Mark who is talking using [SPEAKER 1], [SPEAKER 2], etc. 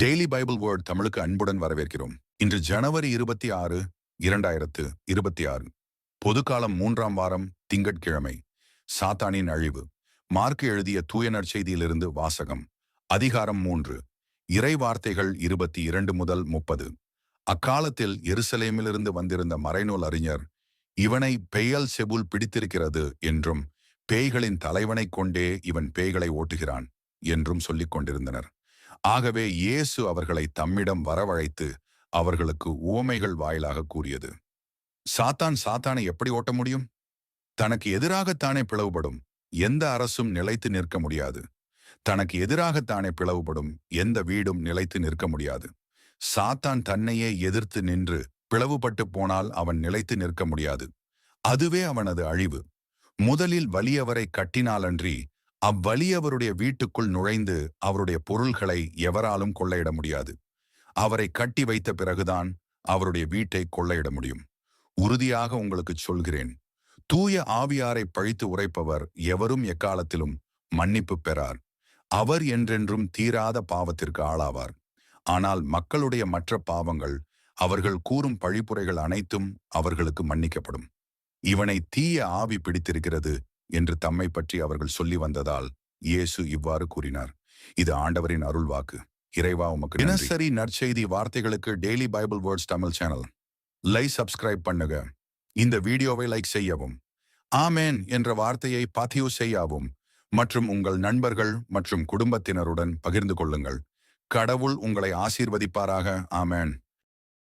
[SPEAKER 1] Daily Bible word தமிழுக்கு அன்புடன் வரவேற்கிறோம். இன்று ஜனவரி 26, 2026. பொதுக்காலம் 3ஆம் வாரம், திங்கட்கிழமை. சாத்தானின் அழிவு. மார்க்கு எழுதிய தூய நற்செய்தியிலிருந்து வாசகம். அதிகாரம் 3. இறை வார்த்தைகள் 22 முதல் 30. அக்காலத்தில் எருசலேமிலிருந்து வந்திருந்த மறைநூல் அறிஞர், இவனை பெயல் செபுல் பிடித்திருக்கிறது என்றும், பேய்களின் தலைவனைக் கொண்டே இவன் பேய்களை ஓட்டுகிறான் என்றும் சொல்லிக் கொண்டிருந்தனர். ஆகவே இயேசு அவர்களை தம்மிடம் வரவழைத்து அவர்களுக்கு உவமைகள் வாயிலாக கூறியது. சாத்தான் சாத்தானை எப்படி ஓட்ட முடியும்? தனக்கு எதிராகத்தானே பிளவுபடும் எந்த அரசும் நிலைத்து நிற்க முடியாது. தனக்கு எதிராகத்தானே பிளவுபடும் எந்த வீடும் நிலைத்து நிற்க முடியாது. சாத்தான் தன்னையே எதிர்த்து நின்று பிளவுபட்டு போனால் அவன் நிலைத்து நிற்க முடியாது. அதுவே அவனது அழிவு. முதலில் வலியவரை கட்டினாலன்றி அவ்வலியவருடைய வீட்டுக்குள் நுழைந்து அவருடைய பொருள்களை எவராலும் கொள்ளையிட முடியாது. அவரை கட்டி வைத்த பிறகுதான் அவருடைய வீட்டை கொள்ளையிட முடியும். உறுதியாக உங்களுக்கு சொல்கிறேன், தூய ஆவியாரை பழித்து உரைப்பவர் எவரும் எக்காலத்திலும் மன்னிப்பு பெறார். அவர் என்றென்றும் தீராத பாவத்திற்கு ஆளாவார். ஆனால் மக்களுடைய மற்ற பாவங்கள், அவர்கள் கூறும் பழிப்புரைகள் அனைத்தும் அவர்களுக்கு மன்னிக்கப்படும். இவனை தீய ஆவி பிடித்திருக்கிறது என்று தம்மை பற்றி அவர்கள் சொல்லி வந்ததால் இயேசு இவ்வாறு கூறினார். இது ஆண்டவரின் அருள் வாக்கு. இறைவா உமக்கு தினசரி நற்செய்தி வார்த்தைகளுக்கு daily Bible words Tamil channel subscribe பண்ணுங்க. இந்த வீடியோவை லைக் செய்யவும், ஆமேன் என்ற வார்த்தையை பதிவு செய்யவும் மற்றும் உங்கள் நண்பர்கள் மற்றும் குடும்பத்தினருடன் பகிர்ந்து கொள்ளுங்கள். கடவுள் உங்களை ஆசீர்வதிப்பாராக. ஆமேன்.